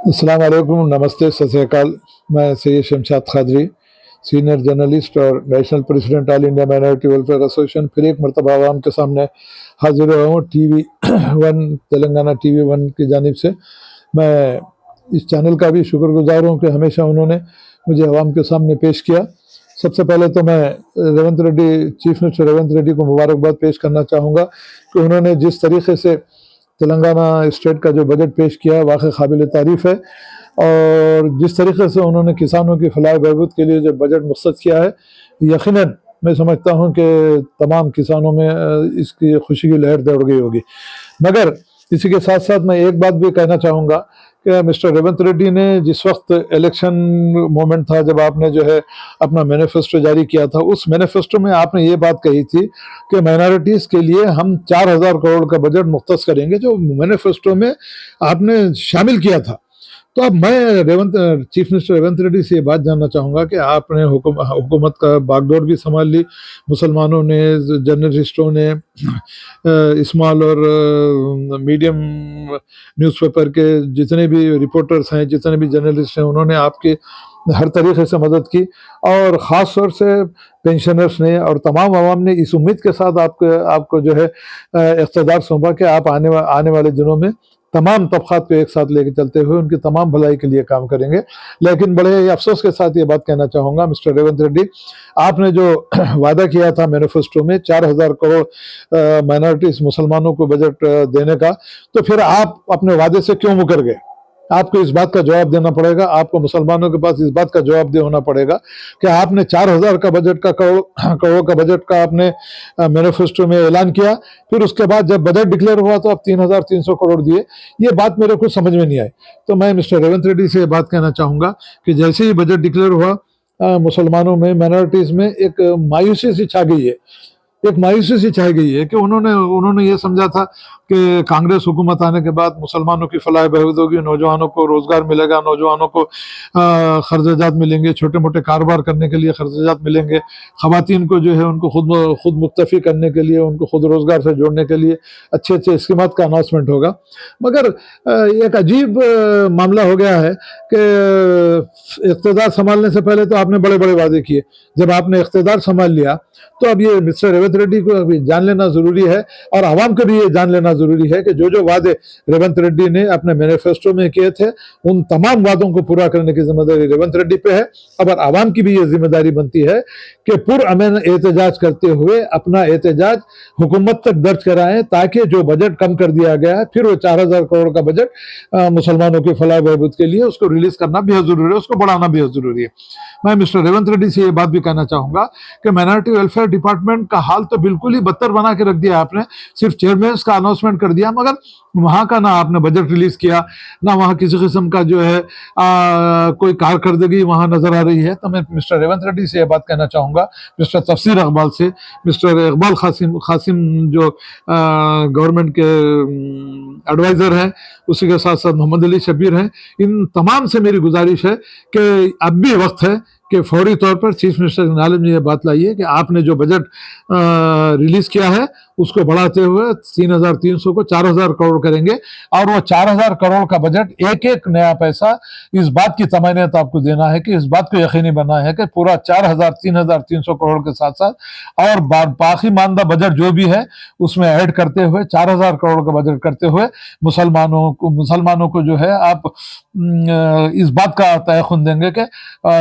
अस्सलाम वालेकुम, नमस्ते, सत श्री अकाल। मैं सैयद शमशाद खादरी, सीनियर जर्नलिस्ट और national president all India minority welfare association, फिर एक मरतबा आवाम के सामने हाजिर हुआ हूँ TV one, Telangana TV one की जानिब से। मैं इस चैनल का भी शुक्रगुजार हूँ कि हमेशा उन्होंने मुझे आवाम के सामने पेश किया। सबसे पहले तो मैं रेवंत रेड्डी, चीफ मिनिस्टर रेवंत रेड्डी को मुबारकबाद पेश करना चाहूँगा कि उन्होंने जिस तरीके से तेलंगाना स्टेट का जो बजट पेश किया है वाकई काबिल तारीफ़ है, और जिस तरीके से उन्होंने किसानों की फलाह बहबूद के लिए जो बजट मुख्तस किया है, यकीनन मैं समझता हूँ कि तमाम किसानों में इसकी खुशी की लहर दौड़ गई होगी। मगर इसी के साथ साथ मैं एक बात भी कहना चाहूँगा कि मिस्टर रेवंत रेड्डी ने जिस वक्त इलेक्शन मोमेंट था, जब आपने जो है अपना मैनिफेस्टो जारी किया था, उस मैनिफेस्टो में आपने ये बात कही थी कि माइनॉरिटीज़ के लिए हम 4,000 करोड़ का बजट मुख्तस करेंगे, जो मैनिफेस्टो में आपने शामिल किया था। तो अब मैं चीफ मिनिस्टर रेवंत रेड्डी से ये बात जानना चाहूँगा कि आपने हुकूमत का बागडोर भी संभाल ली, मुसलमानों ने, जर्नलिस्टों ने, स्मॉल और मीडियम न्यूज़पेपर के जितने भी रिपोर्टर्स हैं, जितने भी जर्नलिस्ट हैं, उन्होंने आपकी हर तरीके से मदद की, और ख़ास तौर से पेंशनर्स ने और तमाम आवाम ने इस उम्मीद के साथ आपको जो है इक़्तिदार सौंपा कि आप आने वाले दिनों में तमाम तबक़ात को एक साथ लेके चलते हुए उनकी तमाम भलाई के लिए काम करेंगे। लेकिन बड़े अफसोस के साथ ये बात कहना चाहूँगा, मिस्टर रेवंत रेड्डी, आपने जो वादा किया था मैनिफेस्टो में 4,000 करोड़ माइनॉरिटीज़ मुसलमानों को बजट देने का, तो फिर आप अपने वादे से क्यों मुकर गए? आपको इस बात का जवाब देना पड़ेगा, आपको मुसलमानों के पास इस बात का जवाब होना पड़ेगा कि आपने 4,000 का बजट का करोड़ का बजट का आपने मैनिफेस्टो में ऐलान किया, फिर उसके बाद जब बजट डिक्लेयर हुआ तो आप 3,300 करोड़ दिए। ये बात मेरे को समझ में नहीं आई। तो मैं मिस्टर रेवंत रेड्डी से बात कहना चाहूँगा कि जैसे ही बजट डिक्लेयर हुआ, मुसलमानों में, माइनॉरिटीज़ में एक मायूसी सी छा गई है, एक मायूसी सी छाई गई है कि उन्होंने ये समझा था कि कांग्रेस हुकूमत आने के बाद मुसलमानों की फलाह बहबूद होगी, नौजवानों को रोज़गार मिलेगा, नौजवानों को खर्चात मिलेंगे, छोटे मोटे कारोबार करने के लिए खर्चात मिलेंगे, ख़वातीन को जो है उनको खुद मुक्तफ़ी करने के लिए, उनको खुद रोज़गार से जोड़ने के लिए अच्छे अच्छे स्कीमात का अनाउंसमेंट होगा। मगर एक अजीब मामला हो गया है कि इक़्तिदार संभालने से पहले तो आपने बड़े बड़े वादे किए, जब आपने इक़्तिदार संभाल लिया तो अब ये मिस्टर रेवंत रेड्डी को अभी जान लेना ज़रूरी है, और आवाम को भी ये जान लेना ज़रूरी है कि जो वादे रेवंत रेड्डी ने अपने मैनिफेस्टो में किए थे, उन तमाम वादों को पूरा करने की जिम्मेदारी रेवंत रेड्डी पे है। अब आवाम की भी ये जिम्मेदारी बनती है कि पुरअमन एहतजाज करते हुए अपना एहतजाज हुकूमत तक दर्ज कराएं, ताकि जो बजट कम कर दिया गया है, फिर वो 4,000 करोड़ का बजट मुसलमानों की फलाह बहबूद के लिए उसको रिलीज करना बेहद ज़रूरी है, उसको बढ़ाना बेहद ज़रूरी है। मैं मिस्टर रेवंत रेड्डी से ये बात भी कहना चाहूँगा कि माइनॉरिटी वेलफेयर डिपार्टमेंट का हाल तो बिल्कुल ही बदतर बना के रख दिया आपने। सिर्फ चेयरमैन का अनाउंसमेंट कर दिया, मगर वहाँ का ना आपने बजट रिलीज किया, ना वहाँ किसी किस्म का जो है कोई कारकर्दगी वहाँ नजर आ रही है। तो मैं मिस्टर रेवंत रेड्डी से ये बात कहना चाहूँगा, मिस्टर तफसीर इकबाल से, मिस्टर इकबाल कासिम जो गवर्नमेंट के एडवाइज़र हैं, उसी के साथ साथ मोहम्मद अली शब्बीर हैं, इन तमाम से मेरी गुजारिश है कि अब भी वक्त है कि फौरी तौर पर चीफ मिनिस्टर के नाले में ये बात लाइए कि आपने जो बजट रिलीज किया है उसको बढ़ाते हुए 3,300 को 4,000 करोड़ करेंगे, और वो 4,000 करोड़ का बजट एक एक नया पैसा इस बात की तमन्नात आपको देना है कि इस बात को यकीनी बनना है कि पूरा 3,300 करोड़ के साथ साथ और बाकी मानदा बजट जो भी है उसमें ऐड करते हुए 4,000 करोड़ का बजट करते हुए मुसलमानों को जो है आप इस बात का तयखुन देंगे कि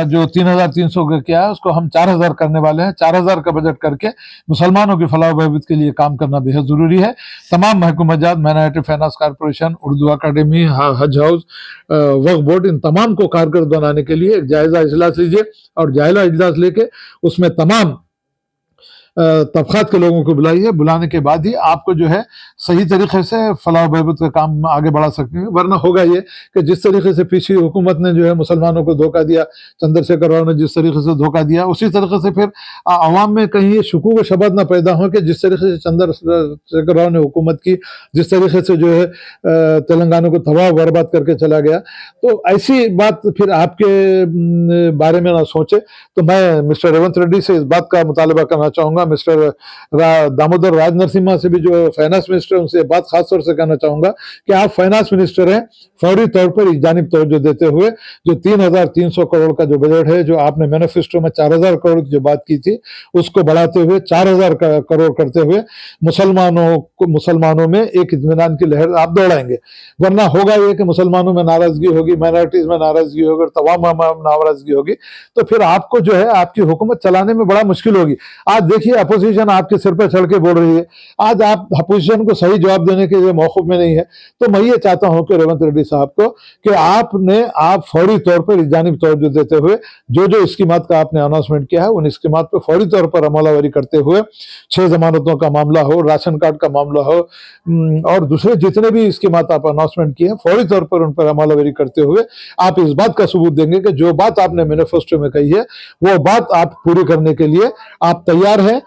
जो 3,300 का किया है उसको हम 4,000 करने वाले हैं। 4,000 का बजट करके मुसलमानों की फलाह बहबूद के लिए काम करना बेहद ज़रूरी है। तमाम महकूमा जात, minority finance corporation, Urdu academy, हज हाउस, वक्फ बोर्ड, इन तमाम को कारगर बनाने के लिए एक जायज़ा इजलास लीजिए, और जायज़ा इजलास लेके उसमें तमाम तबक़ात के लोगों को बुलाइए। बुलाने के बाद ही आपको जो है सही तरीके से फलाह बहबूद का काम आगे बढ़ा सकते हैं। वरना होगा ये कि जिस तरीके से पिछली हुकूमत ने जो है मुसलमानों को धोखा दिया, चंद्रशेखर राव ने जिस तरीके से धोखा दिया, उसी तरीके से फिर आवाम में कहीं ये शुकूक व शबहत ना पैदा हो कि जिस तरीके से चंद्रशेखर राव ने हुकूमत की, जिस तरीके से जो है तेलंगाना को तबाह बर्बाद करके चला गया, तो ऐसी बात फिर आपके बारे में ना सोचे। तो मैं मिस्टर रेवंत रेड्डी से इस बात का मुतालबा करना चाहूँगा चाहूंगा मिस्टर दामोदर राज नरसिम्हा से भी, जो फाइनेंस मिनिस्टर, उनसे बात खास तौर से कहना चाहूंगा कि आप फाइनेंस मिनिस्टर हैं, फौरी तौर पर एक जानिब तवज्जो देते हुए जो 3,300 करोड़ का जो बजट है, जो आपने मैनिफेस्टो में 4,000 करोड़ की जो बात की थी, उसको बढ़ाते हुए 4,000 करोड़ करते हुए मुसलमानों में एक इत्मीनान की लहर आप दौड़ाएंगे। वरना होगा ये कि मुसलमानों में नाराजगी होगी, माइनॉरिटीज में नाराजगी होगी, तमाम नाराजगी होगी, तो फिर आपको जो है आपकी हुकूमत चलाने में बड़ा मुश्किल होगी। आज देखिए अपोजिशन आपके सिर पर चढ़ के बोल रही है, आज आप अपोजिशन को सही जवाब देने के लिए मौक़िफ़ में नहीं है। तो मैं ये चाहता हूं कि रेवंत रेड्डी साहब को कि आप फौरी तौर पर इस जानिब तवज्जो देते हुए जो स्कीमात का आपने अनाउंसमेंट किया है, उन स्कीमात पर फौरी तौर पर अमलावरी करते हुए 6 जमानतों का मामला हो, राशन कार्ड का मामला हो, और दूसरे जितने भी स्कीमात आप अनाउंसमेंट किए हैं, फौरी तौर पर उन पर अमलावरी करते हुए आप इस बात का सबूत देंगे कि जो बात आपने मैनिफेस्टो में कही है, वो बात आप पूरी करने के लिए आप तैयार हैं।